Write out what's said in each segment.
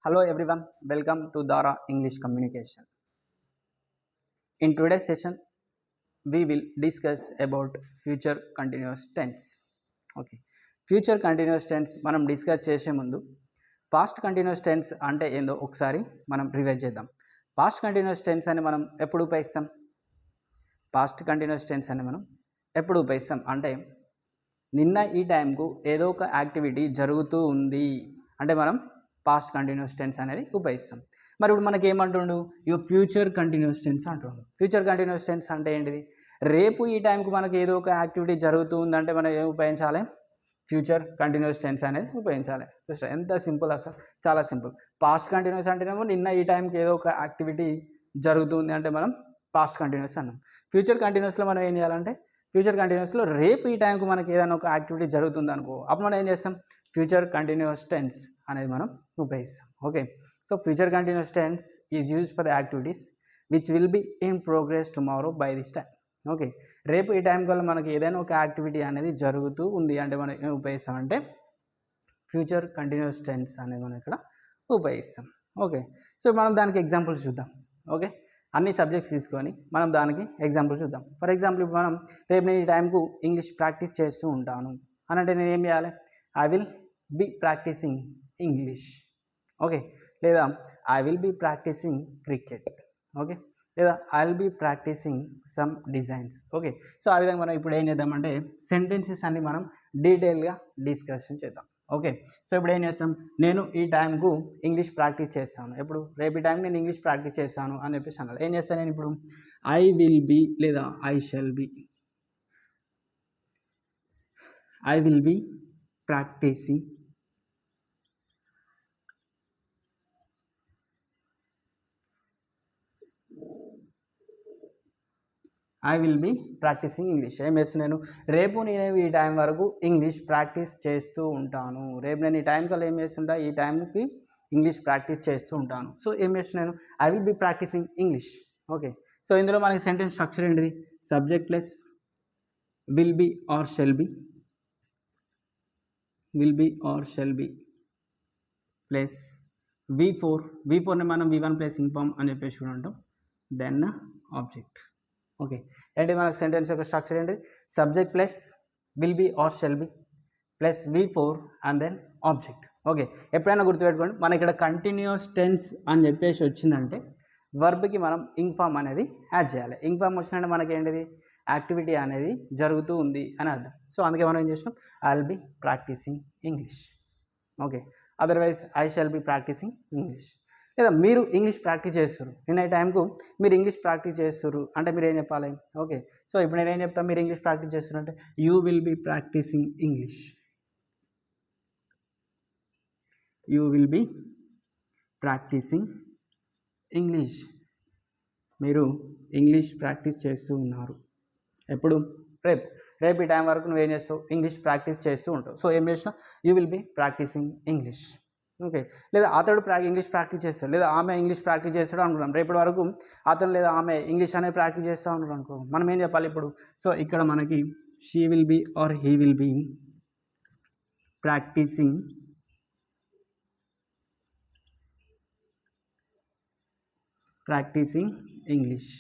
Hello everyone, welcome to Dara English Communication. In today's session, we will discuss about future continuous tense. Okay, future continuous tense మనం discuss చేసే ముందు past continuous tense అంటే ఏందో ఒకసారి మనం revise చేద్దాం. Past continuous tense అని మనం ఎప్పుడు ఉపయోగిస్తాం? పాస్ట్ కంటిన్యూస్ టెన్స్ అని మనం ఎప్పుడు ఉపయోగిస్తాం అంటే నిన్న ఈ టైంకు ఏదో ఒక యాక్టివిటీ జరుగుతూ ఉంది అంటే మనం పాస్ట్ కంటిన్యూస్ టెన్స్ అనేది ఉపయోగిస్తాం. మరి ఇప్పుడు మనకి ఏమంటుండు? ఇక ఫ్యూచర్ కంటిన్యూస్ టెన్స్ అంటుండు. ఫ్యూచర్ కంటిన్యూస్ టెన్స్ అంటే ఏంటిది? రేపు ఈ టైంకు మనకి ఏదో ఒక యాక్టివిటీ జరుగుతూ ఉందంటే మనం ఏం ఉపయోగించాలి? ఫ్యూచర్ కంటిన్యూస్ టెన్స్ అనేది ఉపయోగించాలి. చూస్తే ఎంత సింపుల్, అసలు చాలా సింపుల్. పాస్ట్ కంటిన్యూస్ అంటేనేమో నిన్న ఈ టైంకి ఏదో ఒక యాక్టివిటీ జరుగుతుంది అంటే మనం పాస్ట్ కంటిన్యూస్ అన్నాం. ఫ్యూచర్ కంటిన్యూస్లో మనం ఏం చేయాలంటే ఫ్యూచర్ కంటిన్యూస్లో రేపు ఈ టైంకు మనకి ఏదైనా ఒక యాక్టివిటీ జరుగుతుంది అనుకో, అప్పుడు మనం ఏం చేస్తాం? ఫ్యూచర్ కంటిన్యూస్ టెన్స్ అనేది మనం ఉపయోగిస్తాం. Okay, so future continuous tense is use for the activities which will be in progress tomorrow by this time. Okay, రేపు ఈ టైం కల్లా మనకి ఏదైనా ఒక యాక్టివిటీ అనేది జరుగుతూ ఉంది అంటే మనం ఏం ఉపయోగిస్తామంటే ఫ్యూచర్ కంటిన్యూస్ టెన్స్ అనేది మనం ఇక్కడ ఉపయోగిస్తాం. ఓకే, సో మనం దానికి ఎగ్జాంపుల్స్ చూద్దాం. ఓకే, అన్ని సబ్జెక్ట్స్ తీసుకొని మనం దానికి ఎగ్జాంపుల్ చూద్దాం. ఫర్ ఎగ్జాంపుల్ ఇప్పుడు మనం రేపు నేను ఈ టైంకు ఇంగ్లీష్ ప్రాక్టీస్ చేస్తూ ఉంటాను అని అంటే నేను ఏం చేయాలి? I will be practising English. Okay, లేదా I will be practising cricket. Okay, లేదా I will be practising some designs. Okay, so ఆ విధంగా మనం ఇప్పుడు ఏం చేద్దామంటే సెంటెన్సెస్ అన్ని మనం డీటెయిల్గా డిస్కషన్ చేద్దాం. ఓకే, సో ఇప్పుడు ఏం చేస్తాం? నేను ఈ టైంకు ఇంగ్లీష్ ప్రాక్టీస్ చేస్తాను. ఎప్పుడు? రేపు ఈ టైంకి నేను ఇంగ్లీష్ ప్రాక్టీస్ చేస్తాను అని చెప్పేసి అనాలి. ఏం చేస్తాను నేను ఇప్పుడు? ఐ విల్ బి లేదా I shall be, I will be practising I will be practising English. ఏం చేస్తున్నాను? రేపు నేను ఈ టైం వరకు ఇంగ్లీష్ ప్రాక్టీస్ చేస్తూ ఉంటాను. రేపు నేను ఈ టైం కల్లా ఏం చేస్తుంటా? ఈ టైంకి ఇంగ్లీష్ ప్రాక్టీస్ చేస్తూ ఉంటాను. సో ఏం చేస్తున్నాను? I will be practising English. Okay, so ఇందులో మనకి సెంటెన్స్ స్ట్రక్చర్ ఏంటిది? Subject plus will be or shall be, will be or shall be plus V4ని మనం V1 ప్లస్ ఇన్ఫార్మ్ అని చెప్పేసి ఉంటాం, దెన్ ఆబ్జెక్ట్. ఓకే, ఏంటి మన సెంటెన్స్ యొక్క స్ట్రక్చర్ ఏంటి? Subject plus will be or shall be plus V4 and then object. Okay, ఎప్పుడైనా గుర్తుపెట్టుకోండి, మన ఇక్కడ కంటిన్యూస్ టెన్స్ అని చెప్పేసి వచ్చిందంటే వర్బ్కి మనం ఇన్ఫార్మ్ అనేది యాడ్ చేయాలి. ఇన్ఫార్మ్ వచ్చిందంటే మనకి ఏంటిది? యాక్టివిటీ అనేది జరుగుతూ ఉంది అని అర్థం. సో అందుకే మనం ఏం చేసినాం? I will be practising English. Okay, otherwise I shall be practising English. లేదా మీరు ఇంగ్లీష్ ప్రాక్టీస్ చేస్తారు, నిన్న ఈ టైంకు మీరు ఇంగ్లీష్ ప్రాక్టీస్ చేస్తారు అంటే మీరు ఏం చెప్పాలి? ఓకే, సో ఇప్పుడు నేను ఏం చెప్తాను? మీరు ఇంగ్లీష్ ప్రాక్టీస్ చేస్తున్నారంటే you will be practising English, you will be practising English. మీరు ఇంగ్లీష్ ప్రాక్టీస్ చేస్తూ ఉన్నారు. ఎప్పుడు? రేపు ఈ టైం వరకు నువ్వేం చేస్తావు? ఇంగ్లీష్ ప్రాక్టీస్ చేస్తూ ఉంటావు. సో ఏం చేసినా you will be practising English. Okay, లేదా అతడు ఇంగ్లీష్ ప్రాక్టీస్ చేస్తాడు, లేదా ఆమె ఇంగ్లీష్ ప్రాక్టీస్ చేస్తాడు అనుకున్నాం. రేపటి వరకు అతను లేదా ఆమె ఇంగ్లీష్ అనేది ప్రాక్టీస్ చేస్తూ ఉంటాడు అనుకో, మనం ఏం చెప్పాలి ఇప్పుడు? సో ఇక్కడ మనకి she will be or he will be practising English.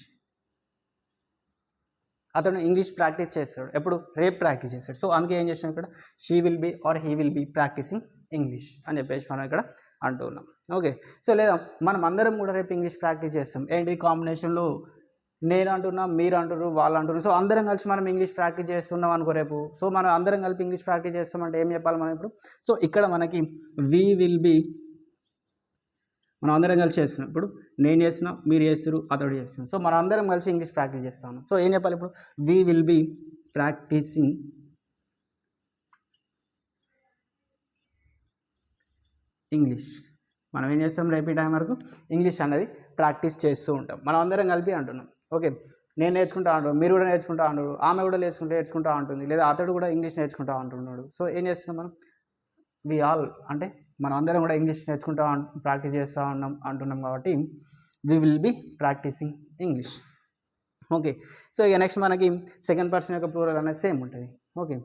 అతను ఇంగ్లీష్ ప్రాక్టీస్ చేస్తాడు. ఎప్పుడు? రేపు ప్రాక్టీస్ చేస్తాడు. సో అందుకే ఏం చేస్తాం ఇక్కడ? She will be or he will be practising English అని చెప్పేసి మనం ఇక్కడ అంటున్నాం. ఓకే, సో లేదా మనం అందరం కూడా రేపు ఇంగ్లీష్ ప్రాక్టీస్ చేస్తాం. ఏంటి? కాంబినేషన్లో నేను అంటున్నా, మీరు అంటున్నారు, వాళ్ళు అంటున్నారు. సో అందరం కలిసి మనం ఇంగ్లీష్ ప్రాక్టీస్ చేస్తున్నాం అనుకో రేపు. సో మనం అందరం కలిపి ఇంగ్లీష్ ప్రాక్టీస్ చేస్తామంటే ఏం చెప్పాలి మనం ఇప్పుడు? సో ఇక్కడ మనకి వీ విల్ బి, మనం అందరం కలిసి చేస్తున్నాం. ఇప్పుడు నేను చేస్తున్నా, మీరు చేస్తారు, అతడు చేస్తున్నాం. సో మనం అందరం కలిసి ఇంగ్లీష్ ప్రాక్టీస్ చేస్తాను. సో ఏం చెప్పాలి ఇప్పుడు? We will be practising English. మనం ఏం చేస్తాం? రేపు ఈ టైం వరకు ఇంగ్లీష్ అనేది ప్రాక్టీస్ చేస్తూ ఉంటాం. మనం అందరం కలిపి అంటున్నాం. ఓకే, నేను నేర్చుకుంటా అంటున్నాను, మీరు కూడా నేర్చుకుంటా అంటారు, ఆమె కూడా నేర్చుకుంటా ఉంటుంది, లేదా అతడు కూడా ఇంగ్లీష్ నేర్చుకుంటా అంటున్నాడు. సో ఏం చేస్తున్నాం మనం? వి ఆల్ అంటే మనం అందరం కూడా ఇంగ్లీష్ నేర్చుకుంటా ప్రాక్టీస్ చేస్తూ అంటున్నాం కాబట్టి we will be practising English. Okay, so ఇక నెక్స్ట్ మనకి సెకండ్ పర్సన్ యొక్క ప్లూరల్ అనేది సేమ్ ఉంటుంది. ఓకే,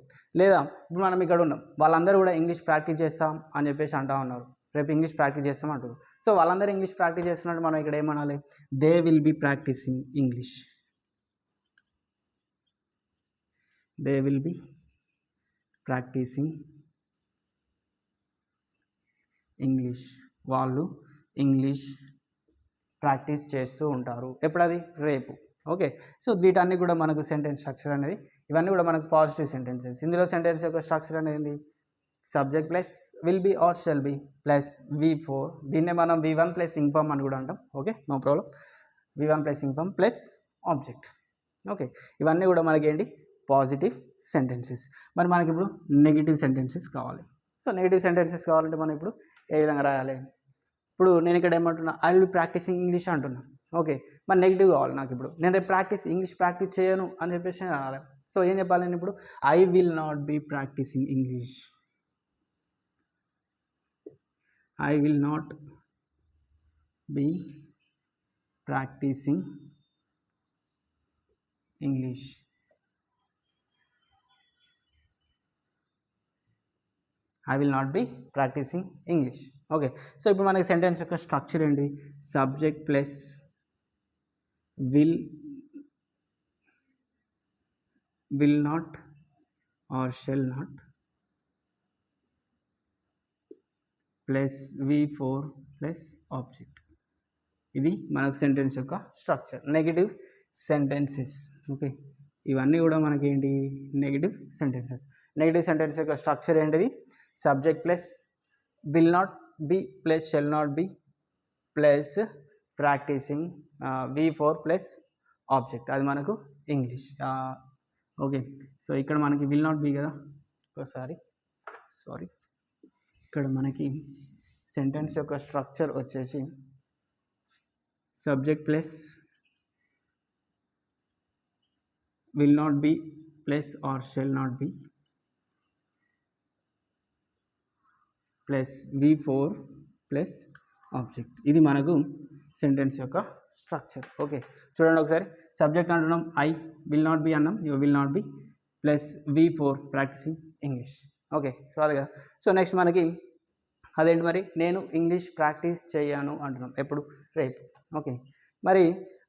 లేదా ఇప్పుడు మనం ఇక్కడ ఉన్నాం, వాళ్ళందరూ కూడా ఇంగ్లీష్ ప్రాక్టీస్ చేస్తాం అని చెప్పేసి అంటా ఉన్నారు, రేపు ఇంగ్లీష్ ప్రాక్టీస్ చేస్తాం అంటారు. సో వాళ్ళందరూ ఇంగ్లీష్ ప్రాక్టీస్ చేస్తున్నట్టు మనం ఇక్కడ ఏమనాలి, they will be practising English, they will be practising English, వాళ్ళు ఇంగ్లీష్ ప్రాక్టీస్ చేస్తూ ఉంటారు. ఎప్పుడది, రేపు. ఓకే, సో వీటన్నీ కూడా మనకు సెంటెన్స్ స్ట్రక్చర్ అనేది, ఇవన్నీ కూడా మనకు పాజిటివ్ సెంటెన్సెస్. ఇందులో సెంటెన్స్ యొక్క స్ట్రక్చర్ అనేది subject plus will be or shall be plus V4, దీన్నే మనం V1 ప్లస్ ఇన్ఫార్మ్ అని కూడా అంటాం. Okay, no problem. V1 plus ing form plus object. Okay, ఇవన్నీ కూడా మనకి ఏంటి, పాజిటివ్ సెంటెన్సెస్. మరి మనకి ఇప్పుడు నెగిటివ్ సెంటెన్సెస్ కావాలి. సో నెగిటివ్ సెంటెన్సెస్ కావాలంటే మనం ఇప్పుడు ఏ విధంగా రాయాలి, ఇప్పుడు నేను ఇక్కడ ఏమంటున్నా, I will be practising English అంటున్నా. ఓకే, మరి నెగిటివ్ కావాలి నాకు. ఇప్పుడు నేను రేపు ఇంగ్లీష్ ప్రాక్టీస్ చేయను అని చెప్పేసి నేను అనాలి. సో ఏం చెప్పాలి నేను ఇప్పుడు, I will not be practising English, I will not be practising English. I will not be practising English. Okay, so ఇప్పుడు మనకి సెంటెన్స్ యొక్క స్ట్రక్చర్ ఏంటి, subject plus will not or shall not plus V4 plus object. ఇది మనకు sentence యొక్క structure, negative sentences. Okay, ఇవన్నీ కూడా మనకి ఏంటి, నెగిటివ్ సెంటెన్సెస్. నెగిటివ్ సెంటెన్స్ యొక్క స్ట్రక్చర్ ఏంటిది, subject plus will not be plus shall not be plus practising V4 plus object, అది మనకు ఇంగ్లీష్. ఓకే, సో ఇక్కడ మనకి విల్ నాట్ బి కదా, ఒకసారి సారీ, ఇక్కడ మనకి సెంటెన్స్ యొక్క స్ట్రక్చర్ వచ్చేసి subject plus will not be plus are shall not be plus V4 plus object. ఇది మనకు సెంటెన్స్ యొక్క స్ట్రక్చర్. ఓకే, చూడండి ఒకసారి, సబ్జెక్ట్ అంటున్నాం ఐ, విల్ నాట్ బి అన్నాం, you will not be plus V4 practising English. Okay, so అది కదా. So next మనకి అదేంటి మరి, నేను ఇంగ్లీష్ ప్రాక్టీస్ చేయను అంటున్నాం, ఎప్పుడు, రేపు. ఓకే, మరి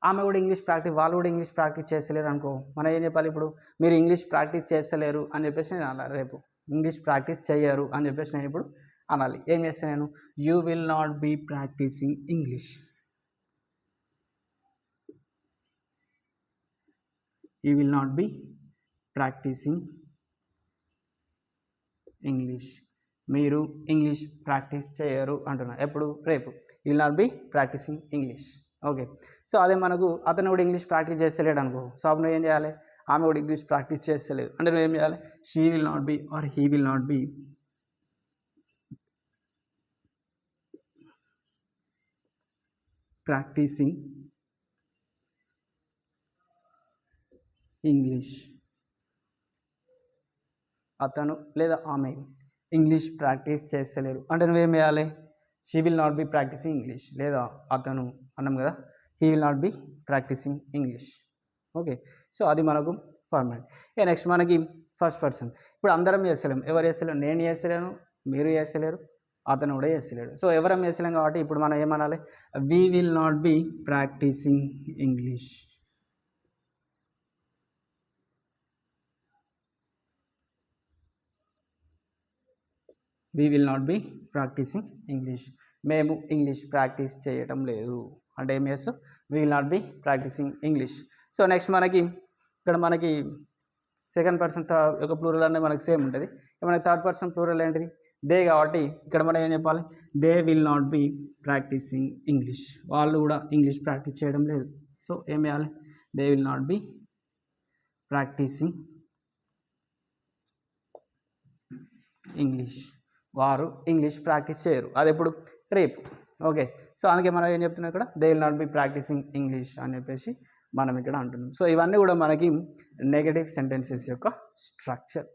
ఆమె కూడా ఇంగ్లీష్ ప్రాక్టీస్, వాళ్ళు కూడా ఇంగ్లీష్ ప్రాక్టీస్ చేస్తలేరు అనుకో, మనం ఏం చెప్పాలి ఇప్పుడు, మీరు ఇంగ్లీష్ ప్రాక్టీస్ చేస్తలేరు అని చెప్పేసి నేను అనాలి. రేపు ఇంగ్లీష్ ప్రాక్టీస్ చేయరు అని చెప్పేసి నేను ఇప్పుడు అనాలి. ఏం చేస్తాను నేను, you will not be practising English, you will not be practising English, మీరు ఇంగ్లీష్ ప్రాక్టీస్ చేయరు అంటున్నా, ఎప్పుడు, రేపు. You will not be practising English. Okay, so అదే మనకు అతను కూడా ఇంగ్లీష్ ప్రాక్టీస్ చేస్తలేడు అనుకో, సో అప్పుడు నువ్వు ఏం చేయాలి, ఆమె కూడా ఇంగ్లీష్ ప్రాక్టీస్ చేస్తలేదు అంటే నువ్వు ఏం చేయాలి, she will not be or he will not be practising English, అతను లేదా ఆమె ఇంగ్లీష్ ప్రాక్టీస్ చేస్తలేరు అంటే నువ్వేం చేయాలి, she will not be practising English, లేదా అతను అన్నాం కదా, he will not be practising English. Okay, so అది మనకు ఫార్మాట్. ఇక నెక్స్ట్ మనకి ఫస్ట్ పర్సన్. ఇప్పుడు అందరం చేస్తలేము, ఎవరు చేస్తలేరు, నేను చేస్తలేను, మీరు చేస్తలేరు, అతను కూడా చేస్తలేడు. సో ఎవరం చేస్తలేం కాబట్టి ఇప్పుడు మనం ఏమనాలి, we will not be practising English, we will not be practising English, మేము ఇంగ్లీష్ ప్రాక్టీస్ చేయటం లేదు అంటే ఏం చేస్తాం, we will not be practising English. So next మనకి ఇక్కడ మనకి సెకండ్ పర్సన్ యొక్క ప్లూరల్ అనేది మనకి సేమ్ ఉంటుంది. మనకి థర్డ్ పర్సన్ ప్లూరల్ ఏంటిది, దే, కాబట్టి ఇక్కడ మనం ఏం చెప్పాలి, they will not be practising English, వాళ్ళు కూడా ఇంగ్లీష్ ప్రాక్టీస్ చేయడం లేదు. సో ఏం చేయాలి, they will not be practising English, వారు ఇంగ్లీష్ ప్రాక్టీస్ చేయరు, అది ఎప్పుడు, రేపు. ఓకే, సో అందుకే మనం ఏం చెప్తున్నాం ఇక్కడ, they will not be practising English అని చెప్పేసి మనం ఇక్కడ అంటున్నాం. సో ఇవన్నీ కూడా మనకి నెగటివ్ సెంటెన్సెస్ యొక్క స్ట్రక్చర్.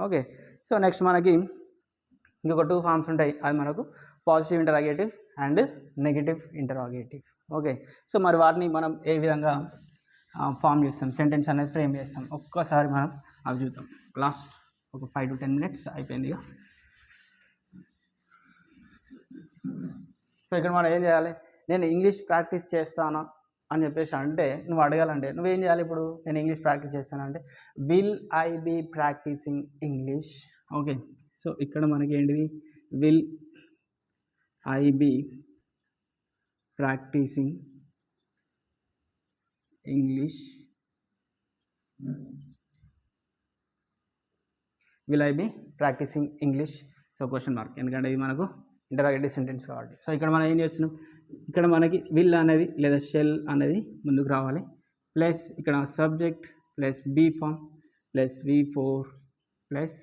ఓకే, సో నెక్స్ట్ మనకి ఇంకొక 2 ఫార్మ్స్ ఉంటాయి, అది మనకు positive interrogative and negative interrogative. Okay, so మరి వాటిని మనం ఏ విధంగా ఫామ్ చేస్తాం, సెంటెన్స్ అనేది ఫ్రేమ్ చేస్తాం, ఒక్కసారి మనం అవి చూద్దాం. లాస్ట్ ఒక 5 to 10 minutes అయిపోయింది. సో ఇక్కడ మనం ఏం చేయాలి, నేను ఇంగ్లీష్ ప్రాక్టీస్ చేస్తానా అని చెప్పేసి అంటే నువ్వు అడగాలంటే నువ్వేం చేయాలి, ఇప్పుడు నేను ఇంగ్లీష్ ప్రాక్టీస్ చేస్తానంటే will I be practising English. Okay, so ఇక్కడ మనకి ఏంటిది, will I be practising English, will I be practising English. So question mark, ఎందుకంటే ఇది మనకు ఇంటరాగేటివ్ సెంటెన్స్ కాబట్టి. సో ఇక్కడ మనం ఏం చేస్తున్నాం, ఇక్కడ మనకి విల్ అనేది లేదా షెల్ అనేది ముందుకు రావాలి, ప్లస్ ఇక్కడ subject plus be form plus V4 plus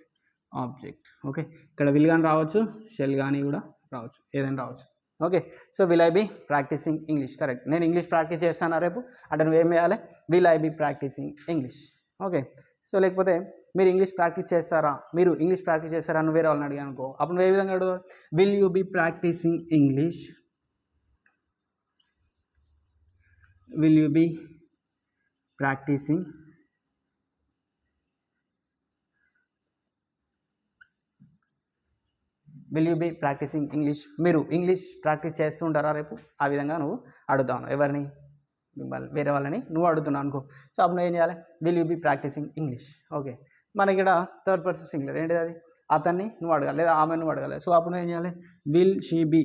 object. Okay, ఇక్కడ విల్ కానీ రావచ్చు, షెల్ కానీ కూడా రావచ్చు, ఏదైనా రావచ్చు. Okay, so will I be practising English, correct. నేను ఇంగ్లీష్ ప్రాక్టీస్ చేస్తాను రేపు అంటే నువ్వేం చేయాలి, విల్ I be practising English. Okay, so లేకపోతే మీరు ఇంగ్లీష్ ప్రాక్టీస్ చేస్తారా, మీరు ఇంగ్లీష్ ప్రాక్టీస్ చేస్తారా అని వేరే వాళ్ళని అడిగాను అనుకో, అప్పుడు నువ్వు ఏ విధంగా అడుగు, will you be practising English, will you be practising will you be practising English, మీరు ఇంగ్లీష్ ప్రాక్టీస్ చేస్తూ ఉంటారా రేపు, ఆ విధంగా నువ్వు అడుగుతాను ఎవరిని, మిమ్మల్ని వేరే వాళ్ళని నువ్వు అడుగుతున్నావు అనుకో. సో అప్పుడు నువ్వు ఏం చేయాలి, will you be practising English. Okay, మనకి ఇక్కడ థర్డ్ పర్సన్ సింగులర్ ఏంటిది, అది అతన్ని నువ్వు అడగాలి లేదా ఆమె నువ్వు అడగాలి. సో అప్పుడు నువ్వు ఏం చేయాలి, will she be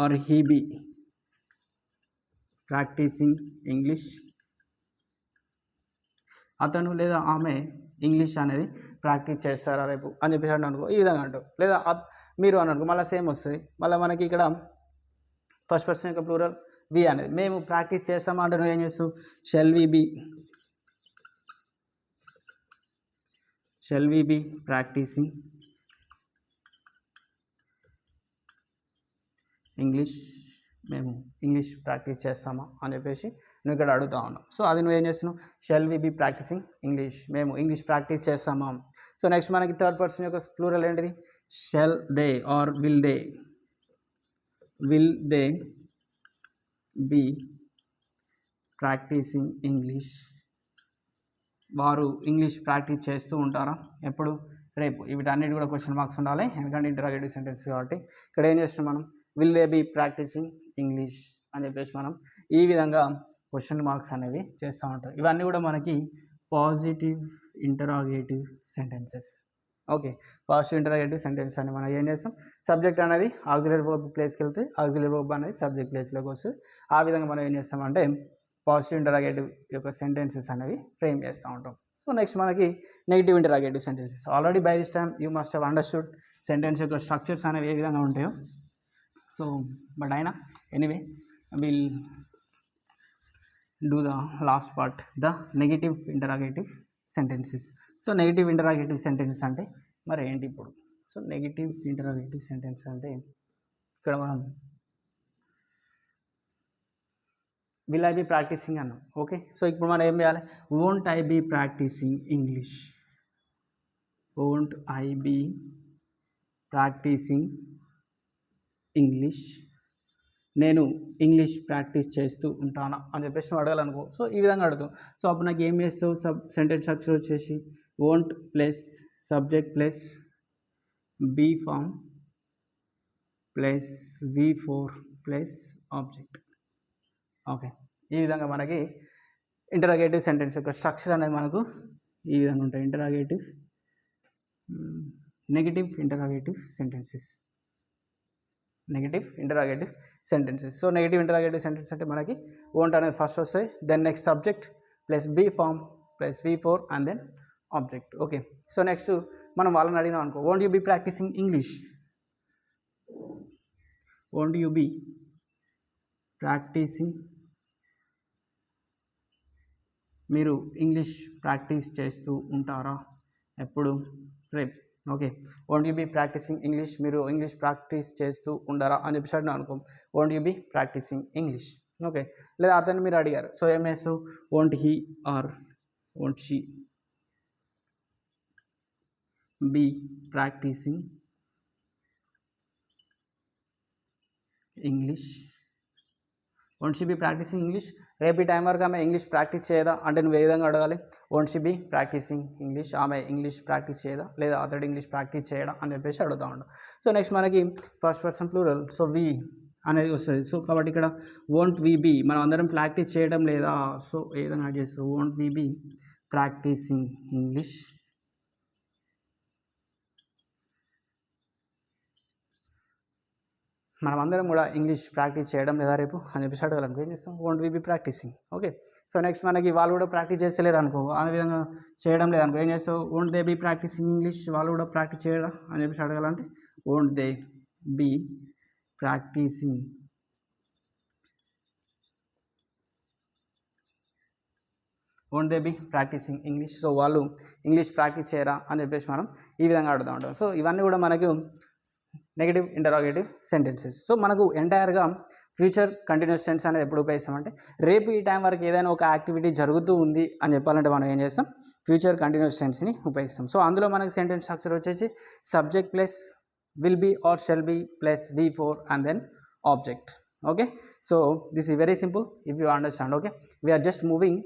or he be practising English, అతను లేదా ఆమె ఇంగ్లీష్ అనేది ప్రాక్టీస్ చేస్తారా రేపు అని చెప్పేసి అనుకో, ఈ విధంగా అంటావు. లేదా మీరు అని అనుకో, మళ్ళీ సేమ్ వస్తుంది. మళ్ళీ మనకి ఇక్కడ ఫస్ట్ పర్సన్ యొక్క ప్లూరల్ వి అనేది, మేము ప్రాక్టీస్ చేస్తామా అంటే నువ్వు ఏం చేస్తావు, shall we be practising English, మేము ఇంగ్లీష్ ప్రాక్టీస్ చేస్తామా అని చెప్పేసి నువ్వు ఇక్కడ అడుగుతా ఉన్నావు. సో అది నువ్వేం చేస్తున్నావు, shall we be practising English, మేము ఇంగ్లీష్ ప్రాక్టీస్ చేస్తామా. సో నెక్స్ట్ మనకి థర్డ్ పర్సన్ యొక్క ప్లూరల్ ఏంటిది, shall they or will they be practising English, వారు ఇంగ్లీష్ ప్రాక్టీస్ చేస్తూ ఉంటారా ఎప్పుడు, రేపు. వీటన్నిటి కూడా క్వశ్చన్ మార్క్స్ ఉండాలి, ఎందుకంటే ఇంటరాగేటివ్ సెంటెన్స్ కాబట్టి. ఇక్కడ ఏం చేస్తున్నాం మనం, will they be practising English అని చెప్పేసి మనం ఈ విధంగా క్వశ్చన్ మార్క్స్ అనేవి చేస్తూ ఉంటాం. ఇవన్నీ కూడా మనకి positive interrogative sentences. Okay, positive interrogative sentence అని మనం ఏం చేస్తాం, సబ్జెక్ట్ అనేది ఆక్సిలరీ వర్బ్ ప్లేస్కి వెళ్తే ఆక్సిలరీ వర్బ్ అనేది సబ్జెక్ట్ ప్లేస్లోకి వస్తుంది. ఆ విధంగా మనం ఏం చేస్తామంటే పాజిటివ్ ఇంటరాగేటివ్ యొక్క సెంటెన్సెస్ అనేవి ఫ్రేమ్ చేస్తూ ఉంటాం. సో నెక్స్ట్ మనకి negative interrogative sentences. Already by this time you must have understood sentence యొక్క స్ట్రక్చర్స్ అనేవి ఏ విధంగా ఉంటాయో. సో బట్ అయినా anyway will do the last part, the negative interrogative sentences. So negative interrogative sentence అంటే మరి ఏంటి ఇప్పుడు. సో నెగిటివ్ ఇంటరాగేటివ్ సెంటెన్స్ అంటే ఇక్కడ మనం విల్ ఐ బీ ప్రాక్టీసింగ్ అన్నాం. ఓకే, సో ఇప్పుడు మనం ఏం చేయాలి, won't I be practising English, won't I be practising English, నేను ఇంగ్లీష్ ప్రాక్టీస్ చేస్తూ ఉంటానా అని చెప్పేసి నువ్వు అడగాలనుకో. సో ఈ విధంగా అడుగుతావు. సో అప్పుడు నాకు ఏం చేస్తావు, సెంటెన్స్ స్ట్రక్చర్ వచ్చేసి won't plus subject plus be form plus V4 plus object. Okay, ఈ విధంగా మనకి ఇంటరాగేటివ్ సెంటెన్స్ యొక్క స్ట్రక్చర్ అనేది మనకు ఈ విధంగా ఉంటాయి. Negative interrogative sentences, negative interrogative sentences. So negative interrogative sentence అంటే మనకి వోంట్ అనేది ఫస్ట్ వస్తాయి, then next subject plus be form plus V4 and then object. Okay, so next మనం వాళ్ళని అడిగినాం అనుకో, won't you be practising English, won't you be practicing, మీరు English practice చేస్తూ ఉంటారా ఎప్పుడు, రేపు. Okay, won't you be practising English, మీరు ఇంగ్లీష్ ప్రాక్టీస్ చేస్తూ ఉండరా అని చెప్పేసి అడిగినా అనుకో, won't you be practising English. Okay, లేదా అతన్ని మీరు అడిగారు, సో ఏం చేస్తావు, won't he or won't she be practising English, won't she be practising English, రేపు ఈ టైం వరకు ఆమె ఇంగ్లీష్ ప్రాక్టీస్ చేయదా అంటే నువ్వు ఏ విధంగా అడగాలి, won't she be practising English, ఆమె ఇంగ్లీష్ ప్రాక్టీస్ చేయదా లేదా అతడు ఇంగ్లీష్ ప్రాక్టీస్ చేయడా అని చెప్పేసి అడుగుతూ ఉంటాం. సో నెక్స్ట్ మనకి first person plural, so we అనేది వస్తుంది. సో కాబట్టి ఇక్కడ వోంట్ వి బీ మనం అందరం ప్రాక్టీస్ చేయడం లేదా, సో ఏ విధంగా యాడ్ చేస్తాం, won't we be practising English, మనం అందరం కూడా ఇంగ్లీష్ ప్రాక్టీస్ చేయడం లేదా రేపు అని చెప్పేసి అడగాలనుకో ఏం చేస్తాం, won't we be practicing. Okay, so next మనకి వాళ్ళు కూడా ప్రాక్టీస్ చేస్తలేరు అనుకో, ఆ విధంగా చేయడం లేదనుకో ఏం చేస్తావు, won't they be practising English, వాళ్ళు కూడా ప్రాక్టీస్ చేయడా అని చెప్పేసి అడగాలంటే won't they be practicing won't they be practising English, so వాళ్ళు ఇంగ్లీష్ ప్రాక్టీస్ చేయరా అని చెప్పేసి మనం ఈ విధంగా అడుగుతూ ఉంటాం. సో ఇవన్నీ కూడా మనకు నెగటివ్ ఇంటరాగేటివ్ సెంటెన్సెస్. సో మనకు ఎంటైర్గా ఫ్యూచర్ కంటిన్యూస్ టెన్స్ అనేది ఎప్పుడు ఉపయోగిస్తామంటే రేపు ఈ టైం వరకు ఏదైనా ఒక యాక్టివిటీ జరుగుతూ ఉంది అని చెప్పాలంటే మనం ఏం చేస్తాం, ఫ్యూచర్ కంటిన్యూస్ టెన్స్ని ఉపయోగిస్తాం. సో అందులో మనకి సెంటెన్స్ స్ట్రక్చర్ వచ్చేసి subject plus will be or shall be plus V4 and then object. Okay, so this is very simple if you understand. Okay, we're just moving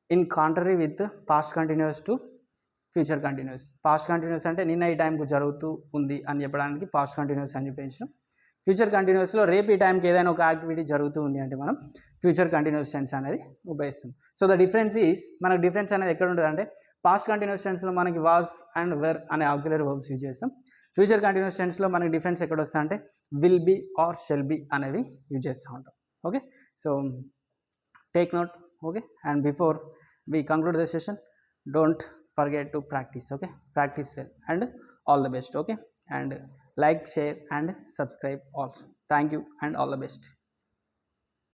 in contrary with past continuous to future continuous. Past continuous అంటే నిన్న ఈ టైంకు జరుగుతూ ఉంది అని చెప్పడానికి past continuous అని చెప్పేసి, ఫ్యూచర్ కంటిన్యూస్లో రేపు ఈ టైంకి ఏదైనా ఒక యాక్టివిటీ జరుగుతూ ఉంది అంటే మనం ఫ్యూచర్ కంటిన్యూస్ టెన్స్ అనేది ఉపయోగిస్తాం. సో ద డిఫరెన్స్ ఈజ్, మనకు డిఫరెన్స్ అనేది ఎక్కడ ఉంటుంది అంటే పాస్ట్ కంటిన్యూస్ టెన్స్లో మనకి వాస్ అండ్ వెర్ అనే ఆక్సిలరీ వర్బ్స్ యూజ్ చేస్తాం. ఫ్యూచర్ కంటిన్యూస్ టెన్స్లో మనకి డిఫరెన్స్ ఎక్కడ వస్తుంది అంటే will be or shall be అనేవి యూజ్ చేస్తూ ఉంటాం. Okay, so take note. Okay, and before we conclude the session, don't forget to practice. Okay, practice well and all the best. Okay, and like, share and subscribe also. Thank you and all the best.